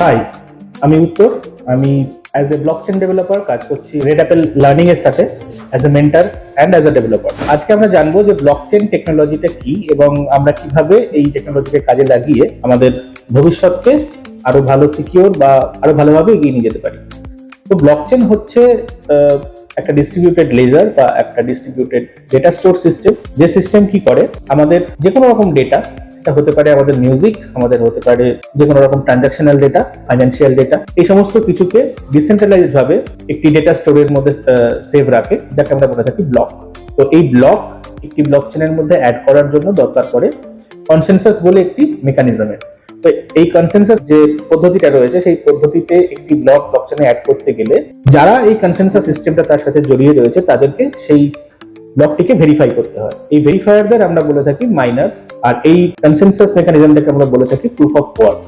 High, আমি উত্তর। আমি অ্যাজ এ ব্লকচেন ডেভেলপার কাজ করছি রেড অ্যাপেল লার্নিং এর সাথে as a mentor and as a developer. আজকে আমরা জানবো যে ব্লকচেন টেকনোলজিটা কি এবং আমরা কিভাবে এই টেকনোলজিকে কাজে লাগিয়ে আমাদের ভবিষ্যৎকে আরো ভালো সিকিউর বা আরো ভালোভাবে এগিয়ে নিয়ে যেতে পারি। তো ব্লকচেন হচ্ছে একটা ডিস্ট্রিবিউটেড লেজার বা একটা ডিস্ট্রিবিউটেড ডেটা স্টোর সিস্টেম, যে সিস্টেম কি করে আমাদের যে কোনো রকম ডেটা, এটা হতে পারে আমাদের মিউজিক, আমাদের হতে পারে যে কোনো রকম ট্রানজাকশনাল ডেটা, ফাইন্যান্সিয়াল ডেটা, এই সমস্ত কিছুকে ডিসেন্ট্রালাইজড ভাবে একটি ডেটা স্টোরের মধ্যে সেভ রাখে, যাকে আমরা বলে থাকি ব্লক। তো এই ব্লক একটি ব্লকচেনের মধ্যে অ্যাড করার জন্য দরকার পড়ে কনসেনসাস বলে একটি মেকানিজমের। তো এই কনসেনসাস যে পদ্ধতিটা রয়েছে, সেই পদ্ধতিতে একটি ব্লকচেনে অ্যাড করতে গেলে যারা এই কনসেনসাস সিস্টেমটা তার সাথে জড়িয়ে রয়েছে তাদেরকে সেই ব্লকটিকে ভেরিফাই করতে হয়। এই ভেরিফায়ারদের আমরা বলে থাকি মাইনার্স, আর এই কনসেনসাস মেকানিজমটাকে আমরা বলে থাকি প্রুফ অফ ওয়ার্ক।